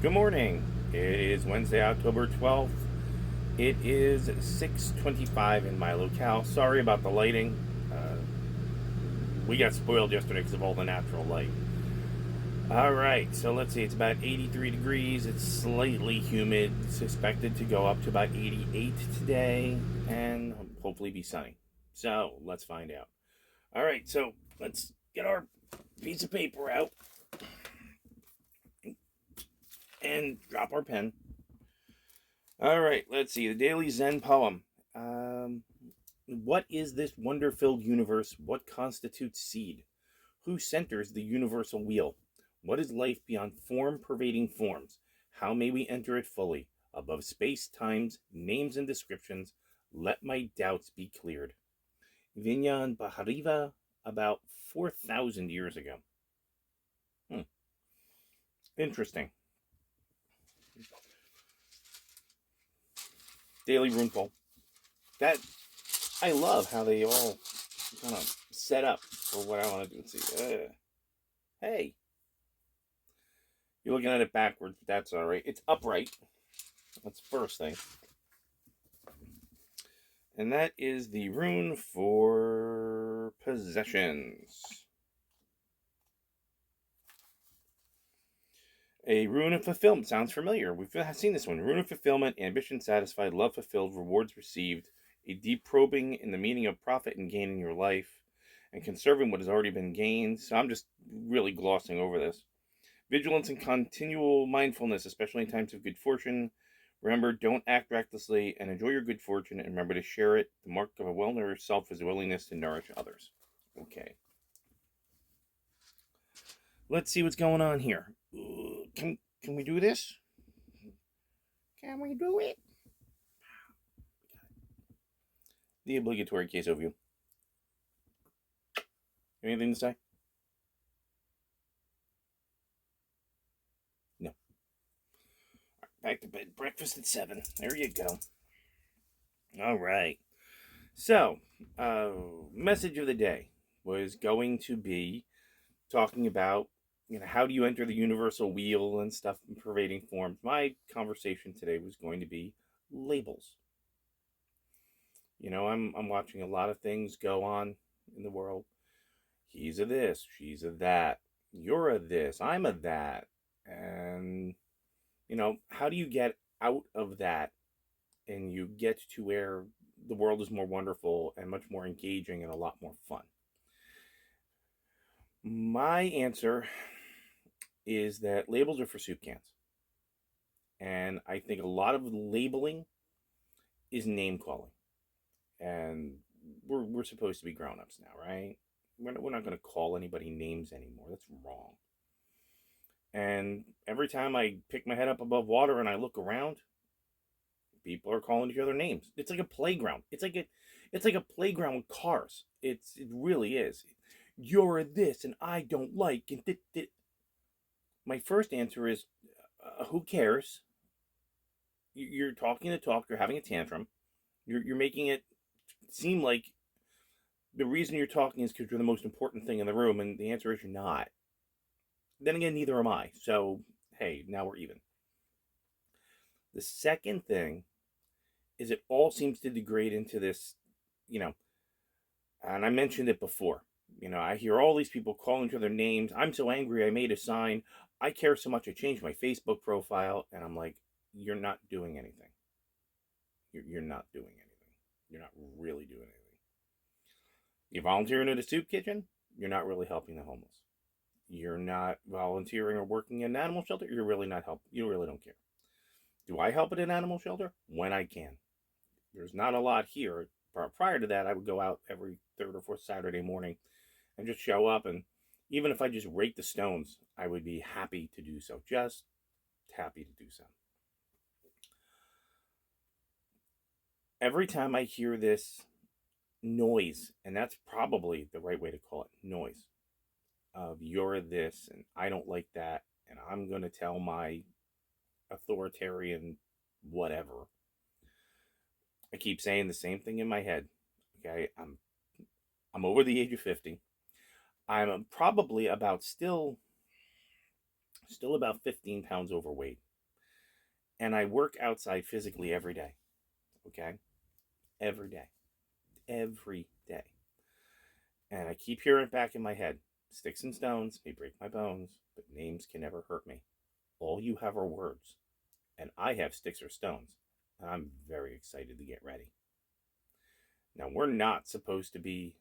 Good morning. It is Wednesday, October 12th. It is 6:25 in my locale. Sorry about the lighting. Uh, we got spoiled yesterday because of all the natural light. All right, so let's see. It's about 83 degrees. It's slightly humid. It's expected to go up to about 88 today and hopefully be sunny. So let's find out. All right, so let's get our piece of paper out and drop our pen. All right, let's see. The Daily Zen poem. What is this wonder filled universe? What constitutes seed? Who centers the universal wheel? What is life beyond form pervading forms? How may we enter it fully? Above space, times, names, and descriptions, let my doubts be cleared. Vinyan Bahariva, about 4,000 years ago. Interesting. Daily Runeful. That I love how they all kind of set up for what I want to do. Let's see. Hey, you're looking at it backwards, but that's all right. It's upright. That's the first thing. And that is the rune for possessions. A rune of fulfillment. Sounds familiar. We've seen this one. Rune of fulfillment, ambition satisfied, love fulfilled, rewards received. A deep probing in the meaning of profit and gain in your life, and conserving what has already been gained. So I'm just really glossing over this. Vigilance and continual mindfulness, especially in times of good fortune. Remember, don't act recklessly and enjoy your good fortune, and remember to share it. The mark of a well-nourished self is a willingness to nourish others. Okay. Let's see what's going on here. Can we do this? Can we do it? The obligatory case overview. Anything to say? No. Back to bed. Breakfast at 7. There you go. All right. So, message of the day was going to be talking about, how do you enter the universal wheel and stuff in pervading forms. My conversation today was going to be labels. I'm watching a lot of things go on in the world. He's a this, she's a that, you're a this, I'm a that. And, how do you get out of that and you get to where the world is more wonderful and much more engaging and a lot more fun? My answer is that labels are for soup cans. And I think a lot of labeling is name calling. And we're supposed to be grown-ups now, right? We're not going to call anybody names anymore. That's wrong. And every time I pick my head up above water and I look around, people are calling each other names. It's like a playground. It's like a playground with cars. It really is. You're this and I don't like and My first answer is, who cares? You're talking the talk. You're having a tantrum. You're making it seem like the reason you're talking is because you're the most important thing in the room, and the answer is you're not. Then again, neither am I. So, hey, now we're even. The second thing is it all seems to degrade into this, and I mentioned it before. I hear all these people calling each other names. I'm so angry I made a sign. I care so much I changed my Facebook profile. And I'm like, you're not doing anything. You're not doing anything. You're not really doing anything. You're volunteering at a soup kitchen. You're not really helping the homeless. You're not volunteering or working in an animal shelter. You're really not helping. You really don't care. Do I help at an animal shelter? When I can. There's not a lot here. Prior to that, I would go out every third or fourth Saturday morning and just show up. And even if I just rake the stones, I would be happy to do so. Just happy to do so. Every time I hear this noise, and that's probably the right way to call it, noise, of you're this and I don't like that, and I'm going to tell my authoritarian whatever. I keep saying the same thing in my head. Okay, I'm over the age of 50. I'm probably about still about 15 pounds overweight. And I work outside physically every day. Okay? Every day. Every day. And I keep hearing it back in my head. Sticks and stones may break my bones, but names can never hurt me. All you have are words. And I have sticks or stones. And I'm very excited to get ready. Now, we're not supposed to be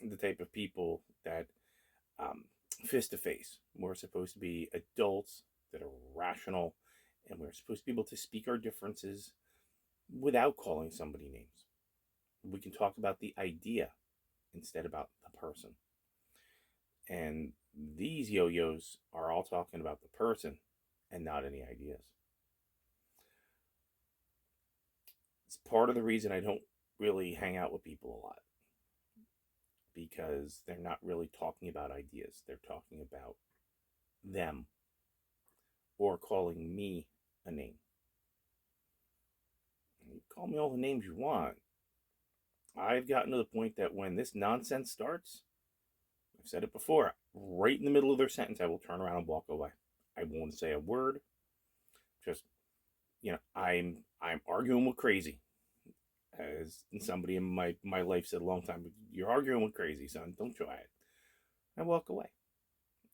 the type of people that fist to face. We're supposed to be adults that are rational, and we're supposed to be able to speak our differences without calling somebody names. We can talk about the idea instead about the person. And these yo-yos are all talking about the person and not any ideas. It's part of the reason I don't really hang out with people a lot, because they're not really talking about ideas. They're talking about them or calling me a name. You call me all the names you want. I've gotten to the point that when this nonsense starts, I've said it before, right in the middle of their sentence, I will turn around and walk away. I won't say a word. Just, I'm arguing with crazy. As somebody in my life said a long time, you're arguing with crazy, son. Don't try it. I walk away.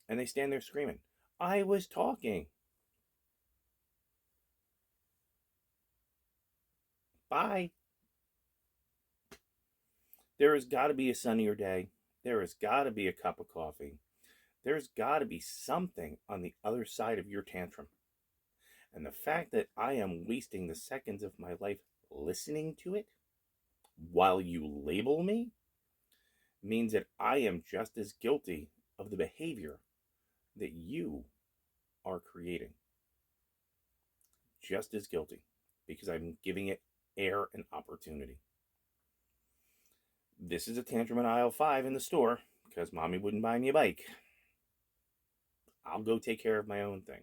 And they stand there screaming, I was talking. Bye. There has got to be a sunnier day. There has got to be a cup of coffee. There's got to be something on the other side of your tantrum. And the fact that I am wasting the seconds of my life listening to it while you label me means that I am just as guilty of the behavior that you are creating. Just as guilty, because I'm giving it air and opportunity. This is a tantrum in aisle 5 in the store because mommy wouldn't buy me a bike. I'll go take care of my own thing.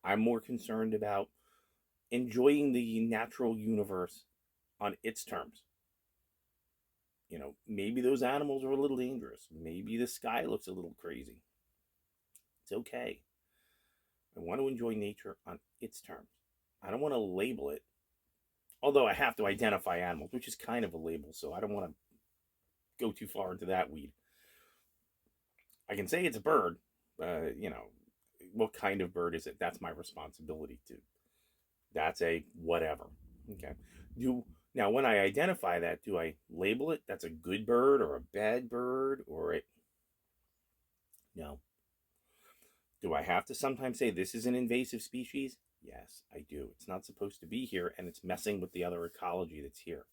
I'm more concerned about enjoying the natural universe on its terms. Maybe those animals are a little dangerous. Maybe the sky looks a little crazy. It's okay. I want to enjoy nature on its terms. I don't want to label it, although I have to identify animals, which is kind of a label, so I don't want to go too far into that weed. I can say it's a bird. What kind of bird is it? That's my responsibility to. That's a whatever. Okay. Now when I identify that, do I label it? That's a good bird or a bad bird or it? No. Do I have to sometimes say this is an invasive species? Yes, I do. It's not supposed to be here, and it's messing with the other ecology that's here.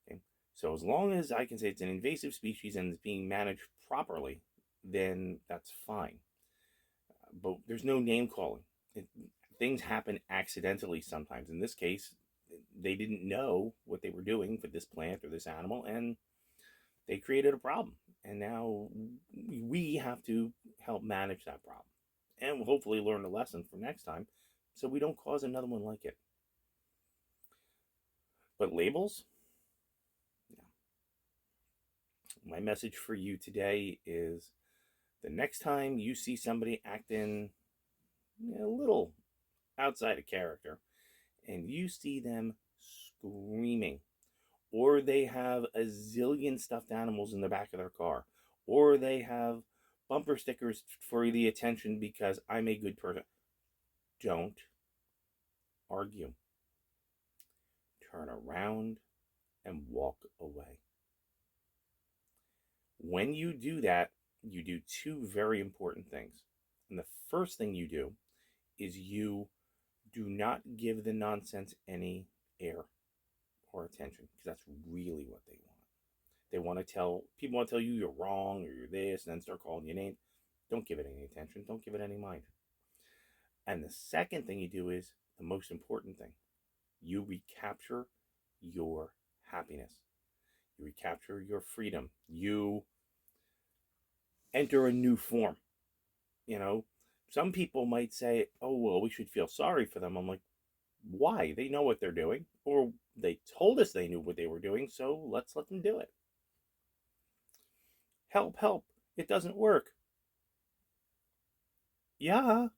Okay. So as long as I can say it's an invasive species and it's being managed properly, then that's fine. But there's no name calling. Things happen accidentally sometimes. In this case, they didn't know what they were doing for this plant or this animal, and they created a problem. And now we have to help manage that problem and hopefully learn a lesson for next time so we don't cause another one like it. But labels? Yeah. My message for you today is the next time you see somebody acting a little outside of character and you see them screaming, or they have a zillion stuffed animals in the back of their car, or they have bumper stickers for the attention because I'm a good person, don't argue. Turn around and walk away. When you do that, you do two very important things. And the first thing you do is you do not give the nonsense any air or attention, because that's really what they want. They want to tell people want to tell you you're wrong or you're this, and then start calling you names. Don't give it any attention. Don't give it any mind. And the second thing you do is the most important thing. You recapture your happiness. You recapture your freedom. You enter a new form. Some people might say, oh, well, we should feel sorry for them. I'm like, why? They know what they're doing, or they told us they knew what they were doing, so let's let them do it. Help, help. It doesn't work. Yeah.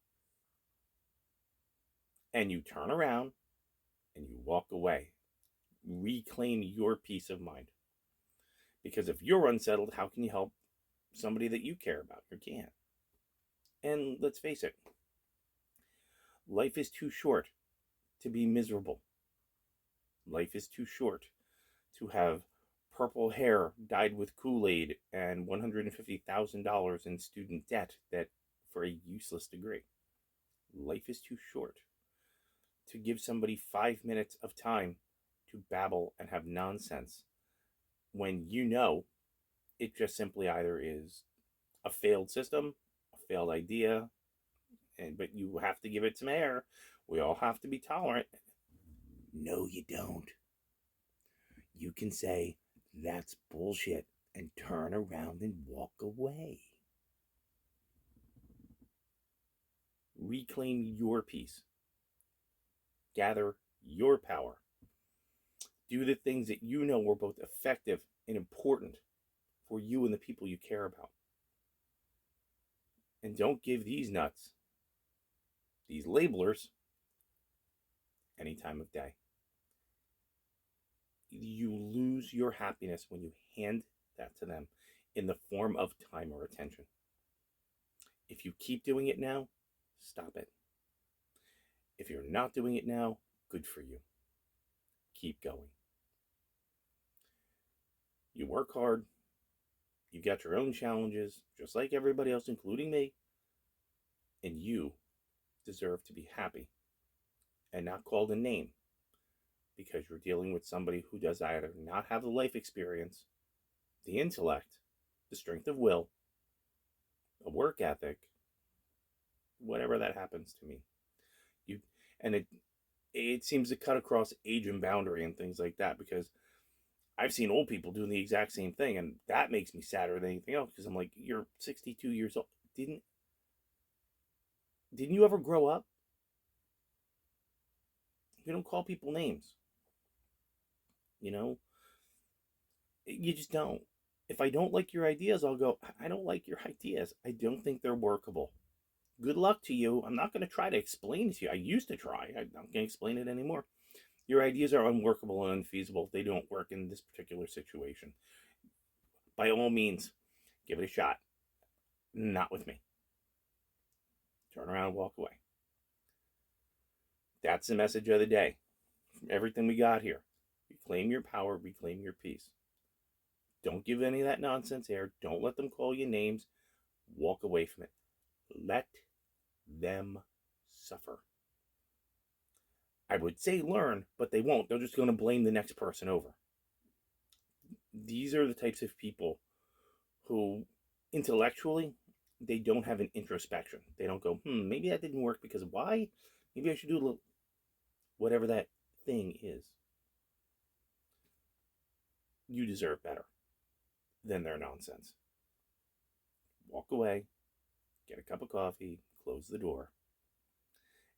and you turn around and you walk away. Reclaim your peace of mind. Because if you're unsettled, how can you help somebody that you care about? You can't. And let's face it, life is too short to be miserable. Life is too short to have purple hair dyed with Kool-Aid and $150,000 in student debt that for a useless degree. Life is too short to give somebody 5 minutes of time to babble and have nonsense when you know it just simply either is a failed system, a failed idea, but you have to give it some air. We all have to be tolerant. No, you don't. You can say, that's bullshit, and turn around and walk away. Reclaim your peace. Gather your power. Do the things that you know are both effective and important for you and the people you care about. And don't give these nuts, these labelers, any time of day. You lose your happiness when you hand that to them in the form of time or attention. If you keep doing it now, stop it. If you're not doing it now, good for you. Keep going. You work hard. You got your own challenges, just like everybody else, including me. And you deserve to be happy and not called a name because you're dealing with somebody who does either not have the life experience, the intellect, the strength of will, a work ethic, whatever that happens to me. It seems to cut across age and boundary and things like that, because I've seen old people doing the exact same thing, and that makes me sadder than anything else, because I'm like, you're 62 years old. Didn't you ever grow up? You don't call people names. You just don't. If I don't like your ideas, I'll go, I don't like your ideas. I don't think they're workable. Good luck to you. I'm not going to try to explain it to you. I used to try. I'm not going to explain it anymore. Your ideas are unworkable and unfeasible. They don't work in this particular situation. By all means, give it a shot. Not with me. Turn around and walk away. That's the message of the day. From everything we got here. Reclaim your power, reclaim your peace. Don't give any of that nonsense air. Don't let them call you names. Walk away from it. Let them suffer. I would say learn, but they won't. They're just going to blame the next person over. These are the types of people who, intellectually, they don't have an introspection. They don't go, maybe that didn't work because why? Maybe I should do a little, whatever that thing is. You deserve better than their nonsense. Walk away, get a cup of coffee, close the door,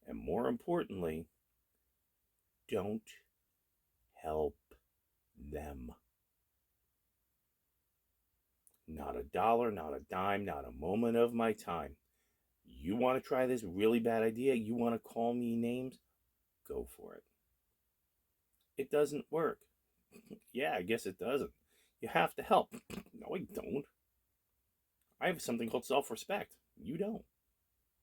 and more importantly, don't help them. Not a dollar, not a dime, not a moment of my time. You want to try this really bad idea? You want to call me names? Go for it. It doesn't work. Yeah, I guess it doesn't. You have to help. No, I don't. I have something called self-respect. You don't.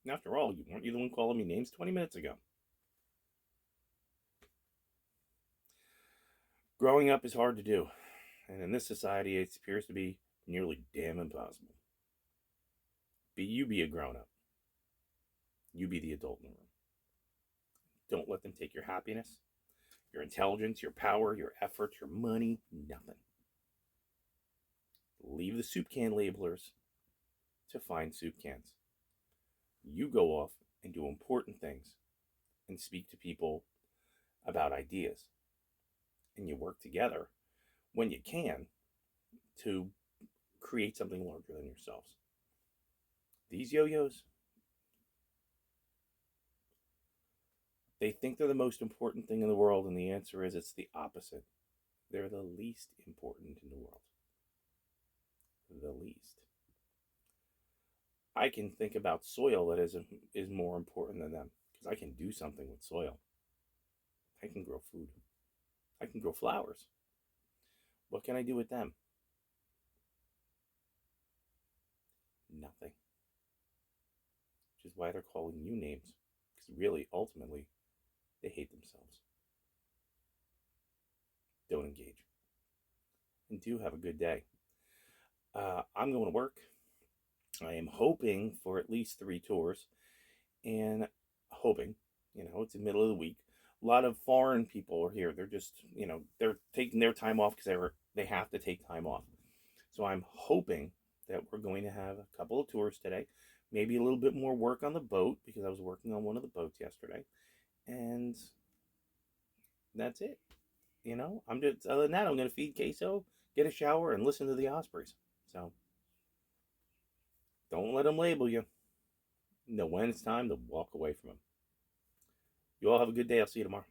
After all, weren't you the one calling me names 20 minutes ago? Growing up is hard to do. And in this society, it appears to be nearly damn impossible. You be a grown-up. You be the adult in the room. Don't let them take your happiness, your intelligence, your power, your effort, your money, nothing. Leave the soup can labelers to find soup cans. You go off and do important things and speak to people about ideas. And you work together when you can to create something larger than yourselves. These yo-yos, they think they're the most important thing in the world, and the answer is it's the opposite. They're the least important in the world. The least. I can think about soil that is more important than them, because I can do something with soil. I can grow food. I can grow flowers. What can I do with them? Nothing. Which is why they're calling you names. Because really, ultimately, they hate themselves. Don't engage. And do have a good day. I'm going to work. I am hoping for at least 3 tours. And hoping, it's the middle of the week. A lot of foreign people are here. They're just, they're taking their time off because they have to take time off. So I'm hoping that we're going to have a couple of tours today. Maybe a little bit more work on the boat because I was working on one of the boats yesterday. And that's it. I'm just, other than that, I'm going to feed Queso, get a shower, and listen to the Ospreys. So don't let them label you. Know when it's time to walk away from them. You all have a good day. I'll see you tomorrow.